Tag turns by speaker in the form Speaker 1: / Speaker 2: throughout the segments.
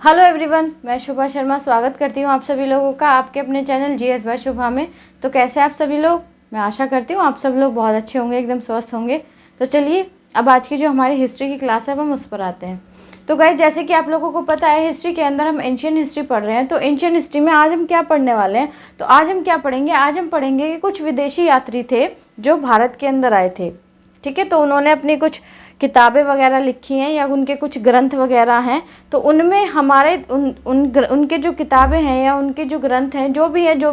Speaker 1: Hello everyone, मैं शुभा शर्मा स्वागत करती हूँ आप सभी लोगों का आपके अपने चैनल जीएस बाय शुभा में। तो कैसे आप सभी लोग? मैं आशा करती हूँ आप सब लोग बहुत अच्छे होंगे, एकदम स्वस्थ होंगे। तो चलिए अब आज की जो हमारी हिस्ट्री की क्लास है अब हम उस पर आते हैं। तो गाइस, जैसे कि आप लोगों को पता है हिस्ट्री के अंदर हम एंशियंट हिस्ट्री पढ़ रहे हैं। तो एंशियंट हिस्ट्री में आज हम क्या पढ़ने वाले हैं? तो आज हम क्या पढ़ेंगे? आज हम पढ़ेंगे कि कुछ विदेशी यात्री थे जो भारत के अंदर आए थे। ठीक है, तो उन्होंने अपनी कुछ किताबें वगैरह लिखी हैं या उनके कुछ ग्रंथ वगैरह हैं। तो उनमें हमारे उनके जो किताबें हैं या उनके जो ग्रंथ हैं, जो भी है, जो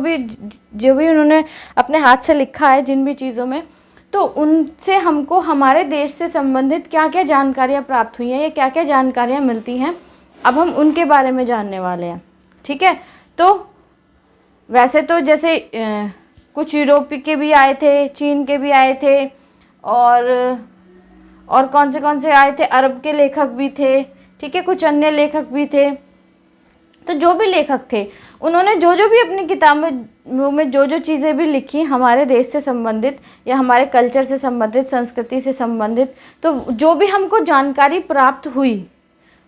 Speaker 1: भी उन्होंने अपने हाथ से लिखा है जिन भी चीज़ों में, तो उनसे हमको हमारे देश से संबंधित क्या क्या जानकारियाँ प्राप्त हुई हैं या क्या क्या जानकारियाँ मिलती हैं, अब हम उनके बारे में जानने वाले हैं। ठीक है, तो वैसे तो जैसे कुछ यूरोप के भी आए थे, चीन के भी आए थे, और कौन से आए थे, अरब के लेखक भी थे। ठीक है, कुछ अन्य लेखक भी थे। तो जो भी लेखक थे उन्होंने जो जो भी अपनी किताबों में जो चीज़ें भी लिखी हमारे देश से संबंधित या हमारे कल्चर से संबंधित, संस्कृति से संबंधित, तो जो भी हमको जानकारी प्राप्त हुई,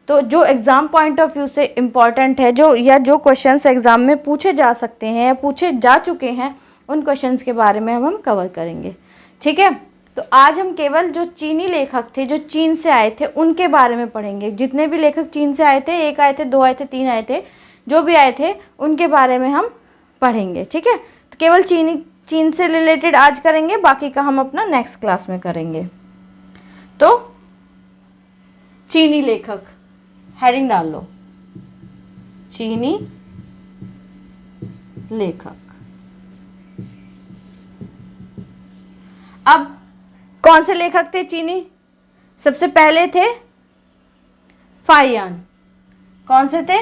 Speaker 1: तो जो एग्ज़ाम पॉइंट ऑफ व्यू से इम्पॉर्टेंट है, जो क्वेश्चंस एग्ज़ाम में पूछे जा सकते हैं या पूछे जा चुके हैं, उन क्वेश्चंस के बारे में हम कवर करेंगे। ठीक है, तो आज हम केवल जो चीनी लेखक थे, जो चीन से आए थे, उनके बारे में पढ़ेंगे। जितने भी लेखक चीन से आए थे, 1 आए थे, 2 आए थे, 3 आए थे, जो भी आए थे उनके बारे में हम पढ़ेंगे। ठीक है, तो केवल चीन से रिलेटेड आज करेंगे, बाकी का हम अपना नेक्स्ट क्लास में करेंगे। तो चीनी लेखक, हेडिंग डाल लो, चीनी लेखक। अब कौन से लेखक थे चीनी? सबसे पहले थे फाहियान। कौन से थे?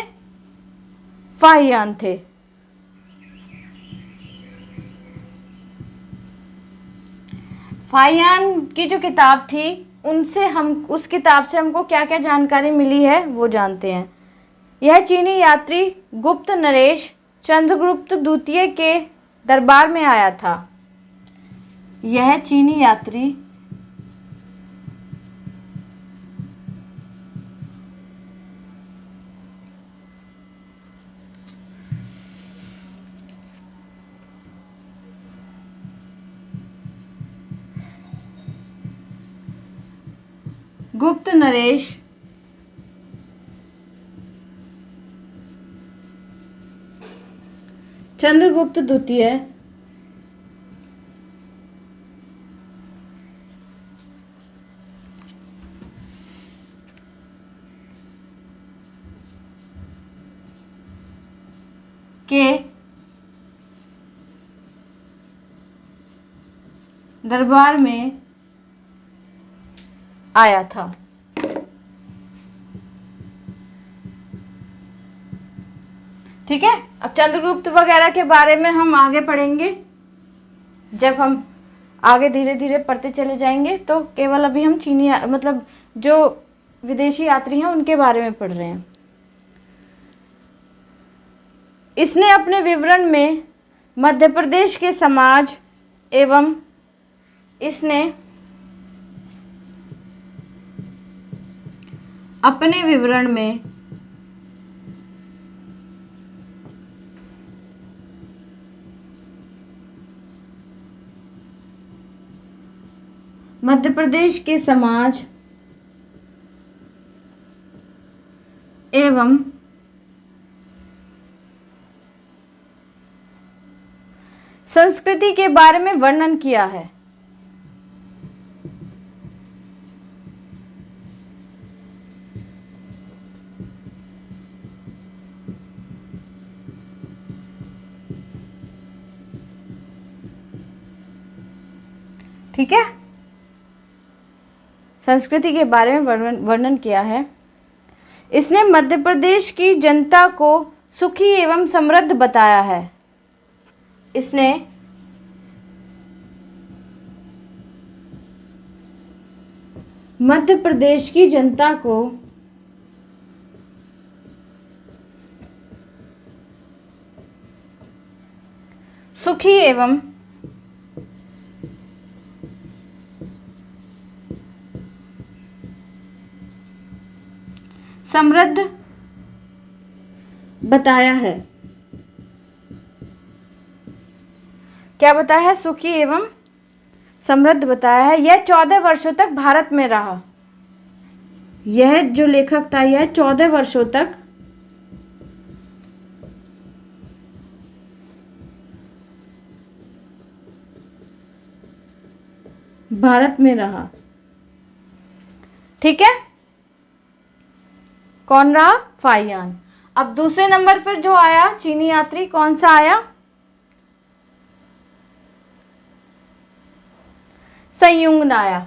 Speaker 1: फाहियान थे। फाहियान की जो किताब थी, उस किताब से हमको क्या क्या जानकारी मिली है वो जानते हैं। यह चीनी यात्री गुप्त नरेश चंद्रगुप्त द्वितीय के दरबार में आया था। यह चीनी यात्री गुप्त नरेश चंद्रगुप्त द्वितीय के दरबार में आया था। ठीक है, अब चंद्रगुप्त वगैरह के बारे में हम आगे पढ़ेंगे। जब हम आगे धीरे धीरे पढ़ते चले जाएंगे, तो केवल अभी हम चीनी मतलब जो विदेशी यात्री हैं उनके बारे में पढ़ रहे हैं। इसने अपने विवरण में मध्य प्रदेश के समाज एवं इसने अपने विवरण में मध्य प्रदेश के समाज एवं संस्कृति के बारे में वर्णन किया है। ठीक है, संस्कृति के बारे में वर्णन किया है। इसने मध्य प्रदेश की जनता को सुखी एवं समृद्ध बताया है। इसने मध्य प्रदेश की जनता को सुखी एवं समृद्ध बताया है, क्या बताया है? सुखी एवं समृद्ध बताया है। यह 14 वर्षों तक भारत में रहा। यह जो लेखक था यह 14 वर्षों तक भारत में रहा। ठीक है, कौन रहा? फाहियान। अब दूसरे नंबर पर जो आया चीनी यात्री, कौन सा आया? संयुंग आया।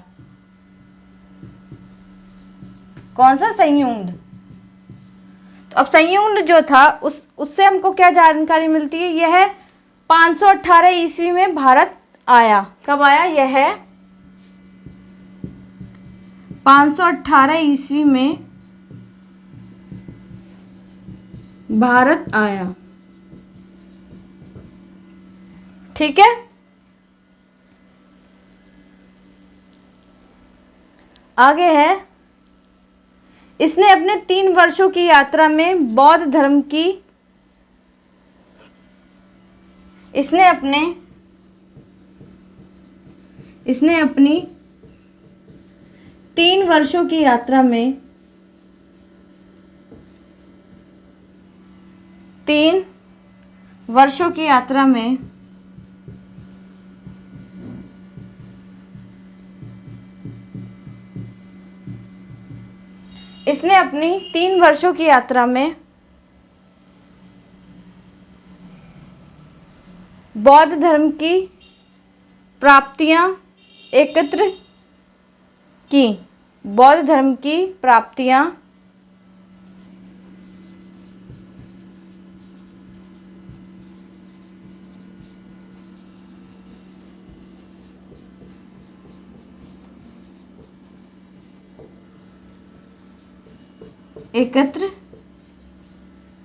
Speaker 1: कौन सा? संयुंग। तो अब संयुंग जो था उससे हमको क्या जानकारी मिलती है? यह 518 ईस्वी में भारत आया। कब आया? यह 518 ईस्वी में भारत आया। ठीक है, आगे है, इसने अपने 3 वर्षों की यात्रा में बौद्ध धर्म की इसने अपनी 3 वर्षों की यात्रा में 3 वर्षों की यात्रा में इसने अपनी 3 वर्षों की यात्रा में बौद्ध धर्म की प्राप्तियां एकत्र की। बौद्ध धर्म की प्राप्तियां एकत्र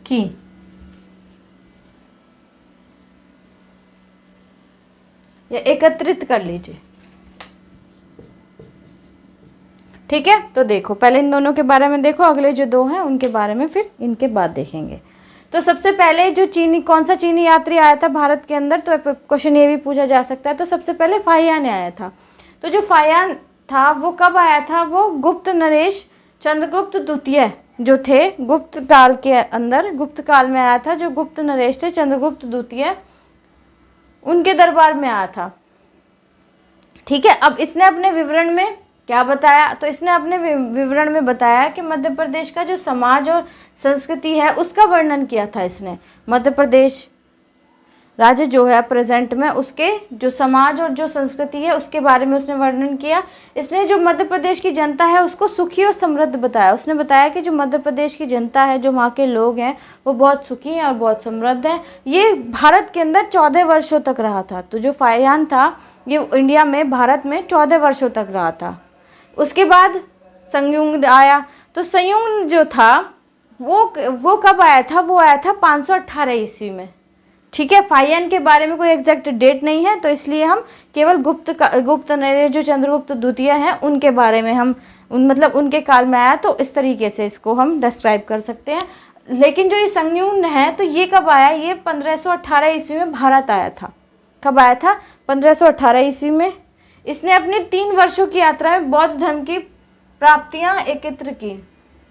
Speaker 1: की। या एकत्रित कर लीजिए। ठीक है, तो देखो पहले इन दोनों के बारे में देखो, अगले जो दो हैं उनके बारे में फिर इनके बाद देखेंगे। तो सबसे पहले जो कौन सा चीनी यात्री आया था भारत के अंदर, तो क्वेश्चन ये भी पूछा जा सकता है। तो सबसे पहले फाहियान आया था। तो जो फाहियान था वो कब आया था? वो गुप्त नरेश चंद्रगुप्त द्वितीय जो थे गुप्त काल के अंदर, गुप्त काल में आया था। जो गुप्त नरेश थे चंद्रगुप्त द्वितीय, उनके दरबार में आया था। ठीक है, अब इसने अपने विवरण में क्या बताया? तो इसने अपने विवरण में बताया कि मध्य प्रदेश का जो समाज और संस्कृति है उसका वर्णन किया था इसने। मध्य प्रदेश राज्य जो है प्रेजेंट में, उसके जो समाज और जो संस्कृति है उसके बारे में उसने वर्णन किया। इसने जो मध्य प्रदेश की जनता है उसको सुखी और समृद्ध बताया। उसने बताया कि जो मध्य प्रदेश की जनता है, जो वहाँ के लोग हैं, वो बहुत सुखी हैं और बहुत समृद्ध हैं। ये भारत के अंदर 14 वर्षों तक रहा था। तो जो फाहियान था ये इंडिया में, भारत में 14 वर्षों तक रहा था। उसके बाद संयुंग आया। तो संयुंग जो था वो कब आया था? वो आया था 518 ईस्वी में। ठीक है, फाहियान के बारे में कोई एग्जैक्ट डेट नहीं है, तो इसलिए हम केवल गुप्त नरेश जो चंद्रगुप्त द्वितीय हैं उनके बारे में हम मतलब उनके काल में आया, तो इस तरीके से इसको हम डिस्क्राइब कर सकते हैं। लेकिन जो ये संयुंग है तो ये कब आया? ये 1518 ईस्वी में भारत आया था। कब आया था? 1518 ईस्वी में। इसने अपने 3 वर्षों की यात्रा में बौद्ध धर्म की प्राप्तियां एकत्र की।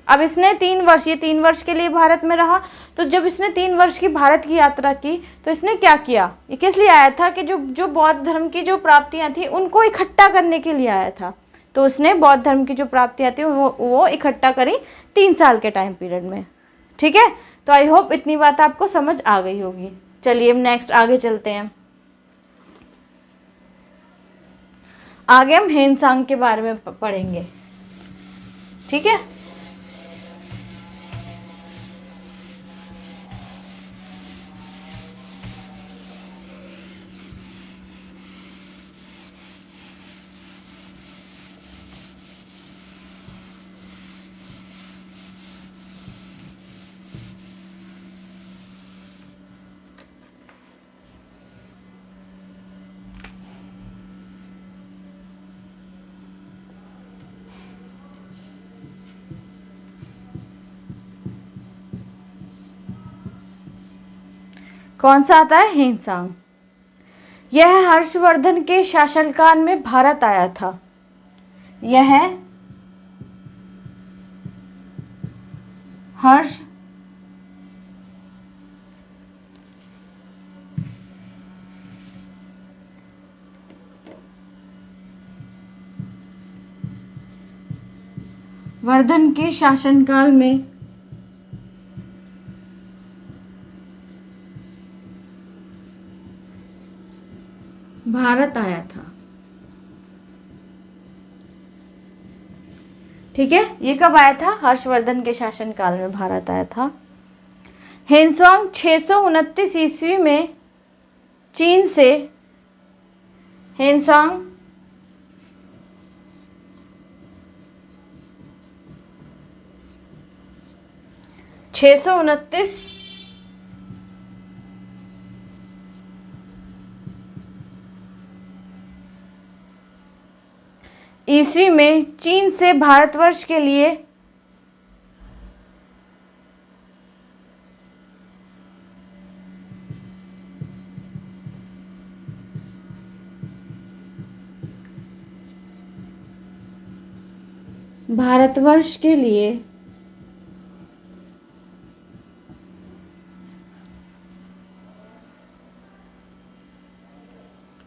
Speaker 1: अब इसने 3 वर्ष, ये 3 वर्ष के लिए भारत में रहा। तो जब इसने 3 वर्ष की भारत की यात्रा की तो इसने क्या किया? ये किस लिए आया था? कि जो बौद्ध धर्म की जो प्राप्तियां थी उनको इकट्ठा करने के लिए आया था। तो उसने बौद्ध धर्म की जो प्राप्तियां थी वो इकट्ठा करी 3 साल के टाइम पीरियड में। ठीक है, तो आई होप इतनी बात आपको समझ आ गई होगी। चलिए अब नेक्स्ट आगे चलते हैं। आगे हम हेनसांग के बारे में पढ़ेंगे। ठीक है, कौन सा आता है? हेनसांग। यह हर्षवर्धन के शासनकाल में भारत आया था। यह हर्षवर्धन के शासनकाल में भारत आया था। ठीक है, ये कब आया था? हर्षवर्धन के शासनकाल में भारत आया था। हेनसांग 629 ईस्वी में चीन से हेनसांग 629 ईस्वी में चीन से भारतवर्ष के लिए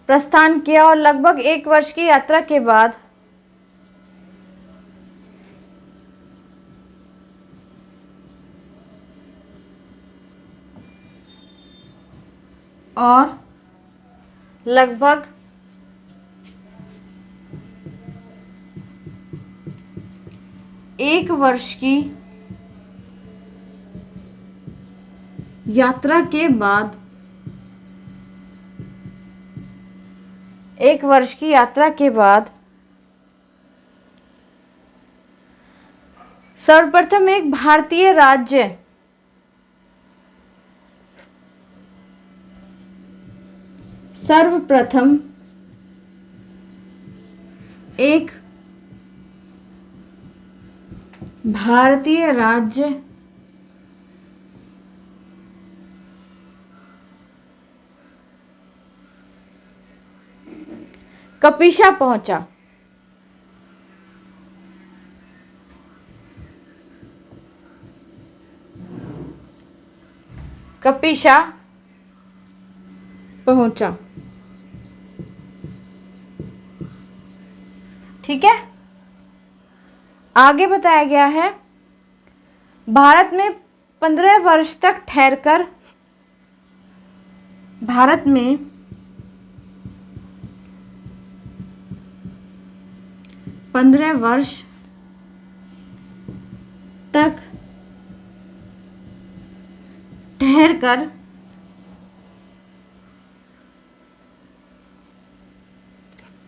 Speaker 1: प्रस्थान किया और लगभग 1 वर्ष की यात्रा के बाद एक वर्ष की यात्रा के बाद सर्वप्रथम एक भारतीय राज्य कपिशा पहुंचा। ठीक है, आगे बताया गया है भारत में 15 वर्ष तक ठहरकर 15 वर्ष तक ठहरकर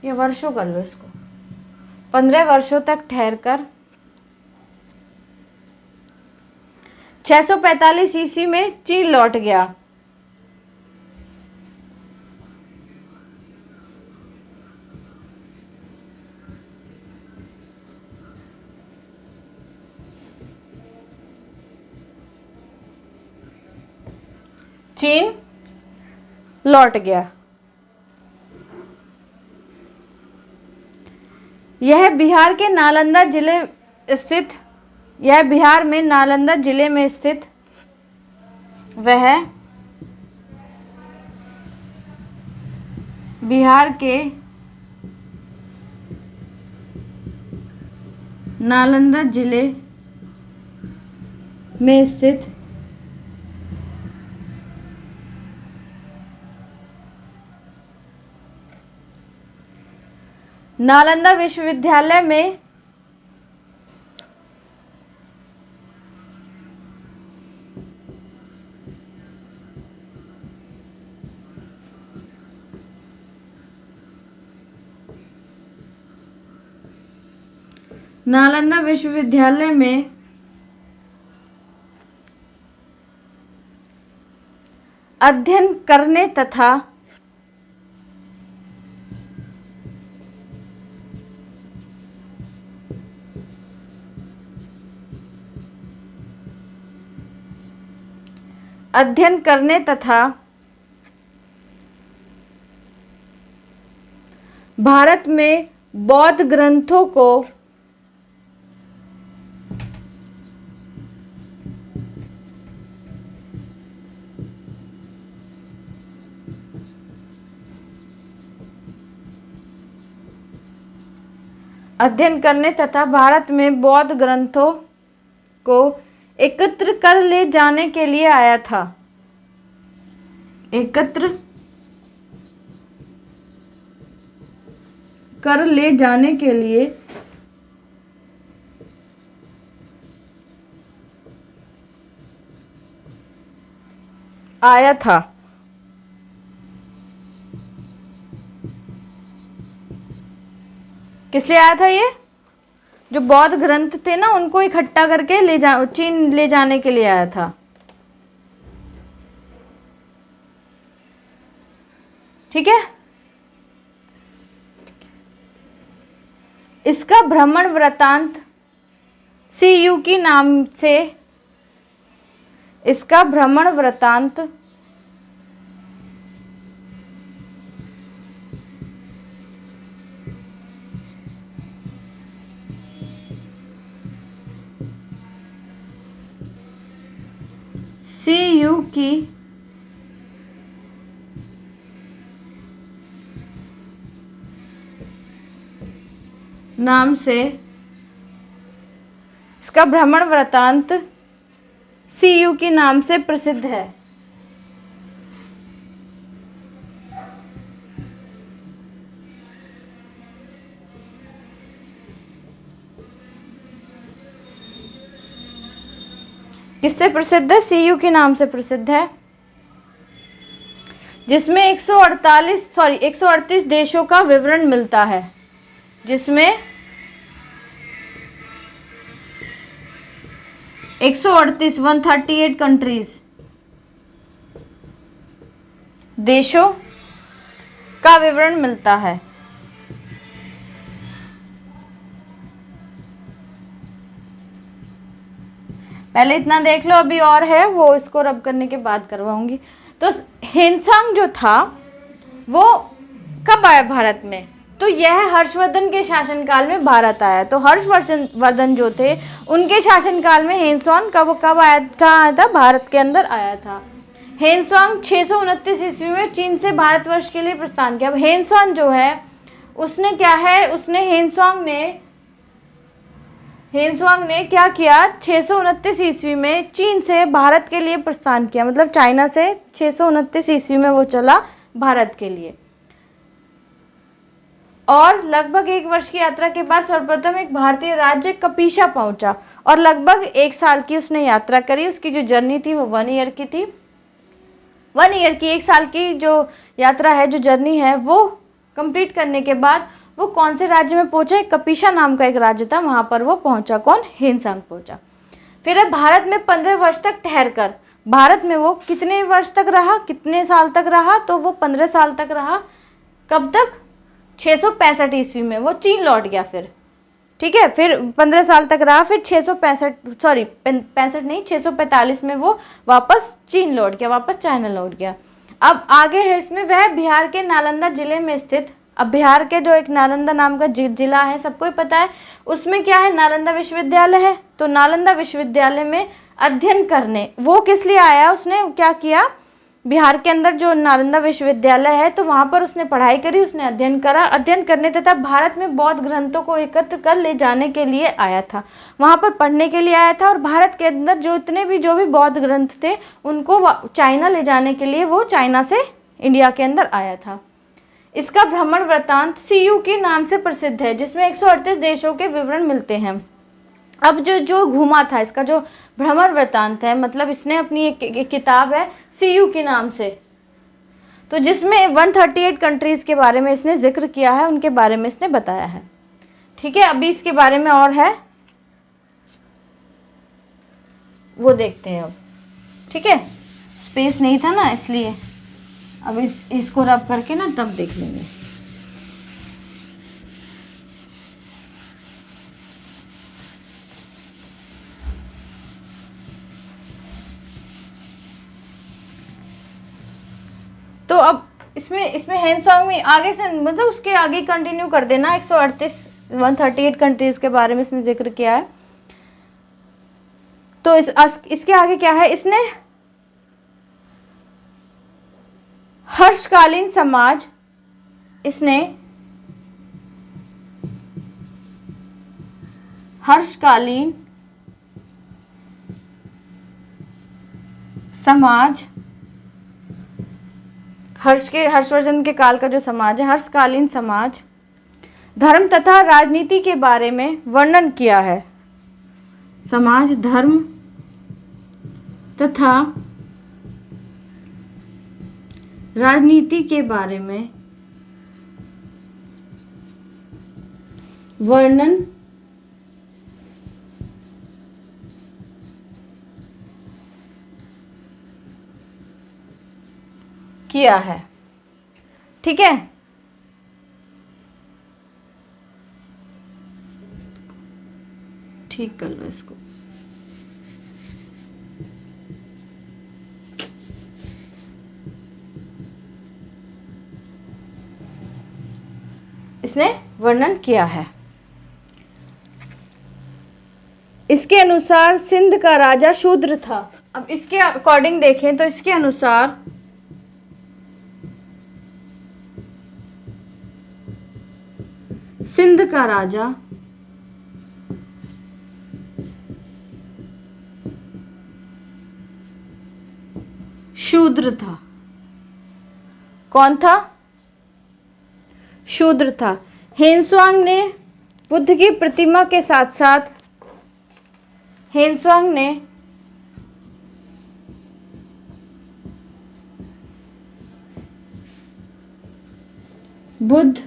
Speaker 1: ये वर्षों कर लो इसको, 15 वर्षों तक ठहरकर 645 ईस्वी में चीन लौट गया। चीन लौट गया। यह बिहार में नालंदा जिले में स्थित बिहार के नालंदा जिले में स्थित नालंदा विश्वविद्यालय में अध्ययन करने तथा भारत में बौद्ध ग्रंथों को अध्ययन करने तथा भारत में बौद्ध ग्रंथों को एकत्र कर ले जाने के लिए आया था। एकत्र कर ले जाने के लिए आया था। किस लिए आया था? ये जो बौद्ध ग्रंथ थे ना, उनको इकट्ठा करके चीन ले जाने के लिए आया था। ठीक है। इसका भ्रमण वृत्तांत सीयू की नाम से, इसका भ्रमण वृत्तांत सीयू की नाम से, इसका भ्रमण वृत्तांत सीयू के नाम से प्रसिद्ध है। किससे प्रसिद्ध है? सीयू के नाम से प्रसिद्ध है, जिसमें 138 देशों का विवरण मिलता है, जिसमें 138 कंट्रीज, देशों का विवरण मिलता है। पहले इतना देख लो, अभी और है, वो इसको रब करने के बाद करवाऊंगी। तो हेनसांग जो था वो कब आया भारत में? तो यह हर्षवर्धन के शासनकाल में भारत आया। तो हर्षवर्धन जो थे उनके शासनकाल में हेनसांग कब आया? कहाँ आया था? भारत के अंदर आया था। हेनसांग 629 ईस्वी में चीन से भारतवर्ष के लिए प्रस्थान किया। अब हेनसांग जो है उसने क्या है, हेनसांग ने क्या किया? 629 ईस्वी में चीन से भारत के लिए प्रस्थान किया, मतलब चाइना से 629 ईस्वी में वो चला भारत के लिए। और लगभग 1 वर्ष की यात्रा के बाद सर्वप्रथम एक भारतीय राज्य कपीशा पहुंचा और लगभग 1 साल की उसने यात्रा करी। उसकी जो जर्नी थी वो 1 ईयर की थी। 1 ईयर की, 1 साल की जो यात्रा है, जो जर्नी है, वो कंप्लीट करने के बाद वो कौन से राज्य में पहुंचा? कपीशा नाम का एक राज्य था, वहां पर वो पहुंचा। कौन? हेनसांग पहुंचा। फिर अब भारत में 15 वर्ष तक ठहरकर, भारत में वो कितने वर्ष तक रहा, कितने साल तक रहा? तो वो 15 साल तक रहा। कब तक? 665 ईस्वी में वो चीन लौट गया फिर। ठीक है, फिर 15 साल तक रहा, फिर 645 में वो वापस चीन लौट गया, वापस चाइना लौट गया। अब आगे है इसमें, वह बिहार के नालंदा जिले में स्थित, अब बिहार के जो एक नालंदा नाम का जिला है, सबको ही पता है, उसमें क्या है? नालंदा विश्वविद्यालय है। तो नालंदा विश्वविद्यालय में अध्ययन करने वो किस लिए आया? उसने क्या किया? बिहार के अंदर जो नालंदा विश्वविद्यालय है, तो वहाँ पर उसने पढ़ाई करी, उसने अध्ययन करा। अध्ययन करने तथा भारत में बौद्ध ग्रंथों को एकत्र कर ले जाने के लिए आया था, वहाँ पर पढ़ने के लिए आया था। और भारत के अंदर जो भी बौद्ध ग्रंथ थे उनको चाइना ले जाने के लिए वो चाइना से इंडिया के अंदर आया था। इसका भ्रमण वृत्तांत सीयू के नाम से प्रसिद्ध है, जिसमें 138 देशों के विवरण मिलते हैं। अब जो घूमा था, इसका जो भ्रमण वृत्तांत है, मतलब इसने अपनी एक किताब है सीयू के नाम से, तो जिसमें 138 कंट्रीज के बारे में इसने जिक्र किया है, उनके बारे में इसने बताया है। ठीक है, अभी इसके बारे में और है, वो देखते हैं अब। ठीक है, स्पेस नहीं था ना, इसलिए अब इसको रब करके ना तब देख लेंगे। तो अब इसमें इसमें हैंसॉन्ग में आगे से मतलब उसके आगे कंटिन्यू कर देना। 138 138 कंट्रीज के बारे में इसमें जिक्र किया है। तो इसके आगे क्या है, इसने हर्षकालीन समाज, इसने हर्षकालीन समाज, हर्षवर्धन के काल का जो समाज है, हर्षकालीन समाज, धर्म तथा राजनीति के बारे में वर्णन किया है। समाज, धर्म तथा राजनीति के बारे में वर्णन किया है। ठीक है, ठीक कर लो इसको। इसने वर्णन किया है। इसके अनुसार सिंध का राजा शूद्र था। अब इसके अकॉर्डिंग देखें तो इसके अनुसार सिंध का राजा शूद्र था। कौन था? शूद्र था। हेनसुआंग ने बुद्ध की प्रतिमा के साथ साथ हेनसुआंग ने बुद्ध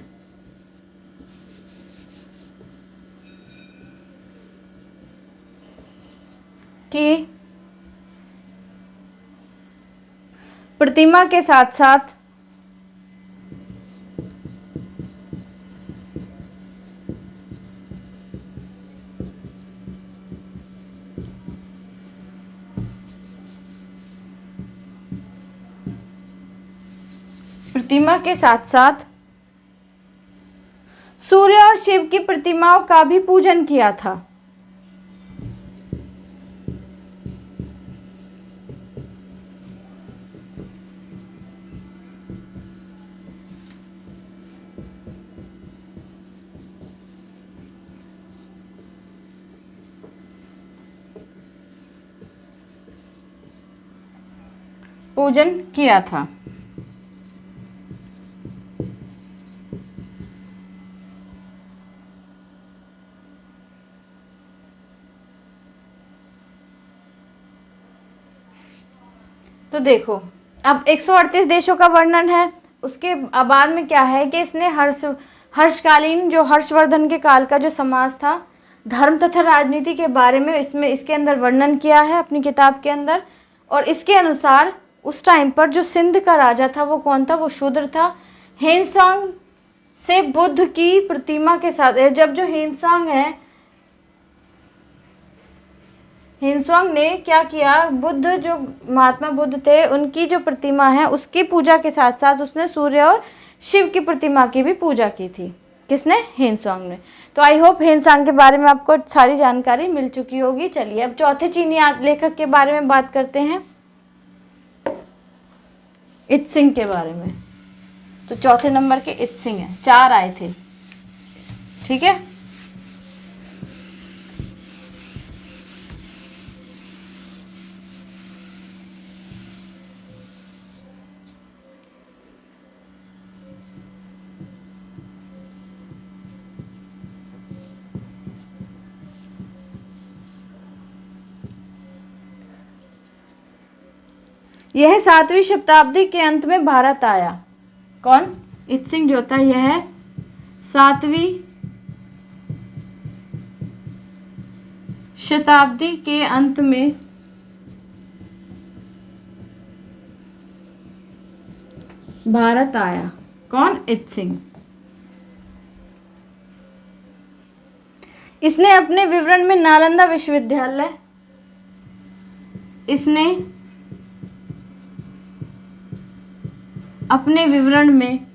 Speaker 1: की प्रतिमा के साथ साथ सूर्य और शिव की प्रतिमाओं का भी पूजन किया था। पूजन किया था। तो देखो, अब 138 देशों का वर्णन है। उसके बाद में क्या है कि इसने हर्षकालीन जो हर्षवर्धन के काल का जो समाज था, धर्म तथा राजनीति के बारे में इसके अंदर वर्णन किया है अपनी किताब के अंदर। और इसके अनुसार उस टाइम पर जो सिंध का राजा था वो कौन था? वो शूद्र था। हेनसोंग से बुद्ध की प्रतिमा के साथ, जब जो हेनसोंग ने क्या किया, बुद्ध जो महात्मा बुद्ध थे उनकी जो प्रतिमा है उसकी पूजा के साथ साथ उसने सूर्य और शिव की प्रतिमा की भी पूजा की थी। किसने? हेनसोंग ने। तो आई होप हेनसोंग के बारे में आपको सारी जानकारी मिल चुकी होगी। चलिए अब चौथे चीनी लेखक के बारे में बात करते हैं, इत्सिंग के बारे में। तो चौथे नंबर के इत्सिंग है, 4 आए थे। ठीक है, यह 7वीं शताब्दी के अंत में भारत आया। कौन? इत्सिंग जो होता है यह 7वीं शताब्दी के अंत में भारत आया। कौन? इत्सिंग। इसने अपने विवरण में नालंदा विश्वविद्यालय, इसने अपने विवरण में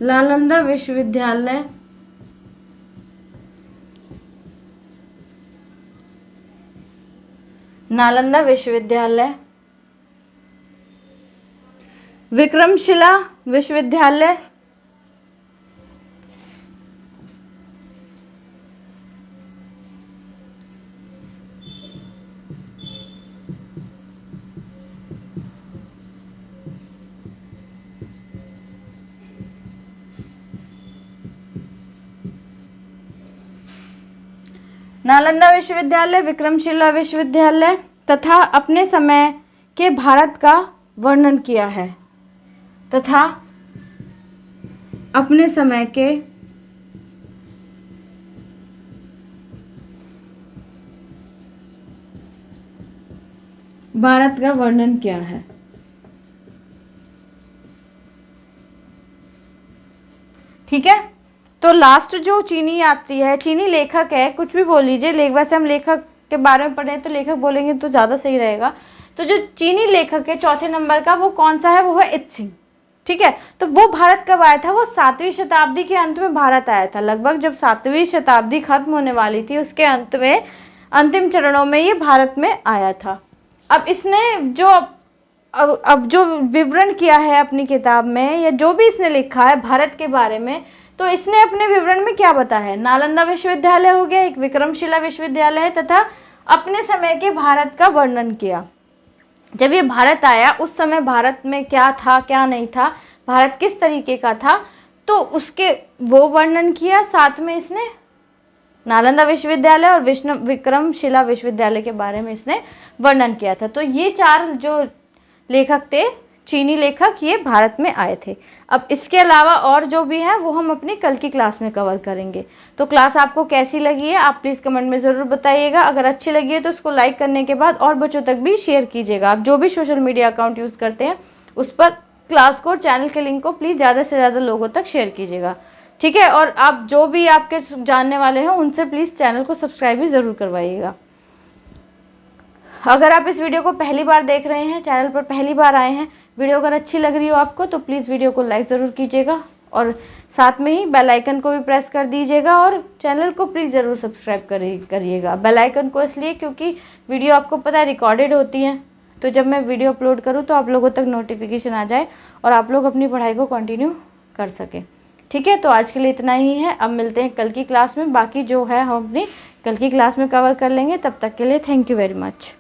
Speaker 1: नालंदा विश्वविद्यालय विक्रमशिला विश्वविद्यालय, नालंदा विश्वविद्यालय, विक्रमशिला विश्वविद्यालय तथा अपने समय के भारत का वर्णन किया है, तथा अपने समय के भारत का वर्णन किया है। ठीक है, तो लास्ट जो चीनी यात्री है, चीनी लेखक है, कुछ भी बोल लीजिए, वैसे हम लेखक के बारे में पढ़े तो लेखक बोलेंगे तो ज़्यादा सही रहेगा। तो जो चीनी लेखक है चौथे नंबर का, वो कौन सा है? वो है इत्सिंग। ठीक है, तो वो भारत कब आया था? वो 7वीं शताब्दी के अंत में भारत आया था। लगभग जब 7वीं शताब्दी खत्म होने वाली थी, उसके अंत में अंतिम चरणों में ये भारत में आया था। अब इसने अब जो विवरण किया है अपनी किताब में, या जो भी इसने लिखा है भारत के बारे में, तो इसने अपने विवरण में क्या बताया है? नालंदा विश्वविद्यालय हो गया, एक विक्रमशिला विश्वविद्यालय है, तथा अपने समय के भारत का वर्णन किया। जब ये भारत आया उस समय भारत में क्या था क्या नहीं था, भारत किस तरीके का था, तो उसके वो वर्णन किया। साथ में इसने नालंदा विश्वविद्यालय और विक्रमशिला विश्वविद्यालय के बारे में इसने वर्णन किया था। तो ये 4 जो लेखक थे, चीनी लेखक, ये भारत में आए थे। अब इसके अलावा और जो भी हैं वो हम अपनी कल की क्लास में कवर करेंगे। तो क्लास आपको कैसी लगी है आप प्लीज़ कमेंट में ज़रूर बताइएगा। अगर अच्छी लगी है तो उसको लाइक करने के बाद और बच्चों तक भी शेयर कीजिएगा। आप जो भी सोशल मीडिया अकाउंट यूज़ करते हैं उस पर क्लास को, चैनल के लिंक को प्लीज़ ज़्यादा से ज़्यादा लोगों तक शेयर कीजिएगा। ठीक है, और आप जो भी आपके जानने वाले हैं उनसे प्लीज़ चैनल को सब्सक्राइब भी ज़रूर करवाइएगा। अगर आप इस वीडियो को पहली बार देख रहे हैं, चैनल पर पहली बार आए हैं, वीडियो अगर अच्छी लग रही हो आपको तो प्लीज़ वीडियो को लाइक ज़रूर कीजिएगा और साथ में ही बेल आइकन को भी प्रेस कर दीजिएगा और चैनल को प्लीज़ ज़रूर सब्सक्राइब करिएगा। बेल आइकन को इसलिए क्योंकि वीडियो आपको पता है रिकॉर्डेड होती है, तो जब मैं वीडियो अपलोड करूँ तो आप लोगों तक नोटिफिकेशन आ जाए और आप लोग अपनी पढ़ाई को कंटिन्यू कर सकें। ठीक है, तो आज के लिए इतना ही है। अब मिलते हैं कल की क्लास में, बाकी जो है हम अपनी कल की क्लास में कवर कर लेंगे। तब तक के लिए थैंक यू वेरी मच।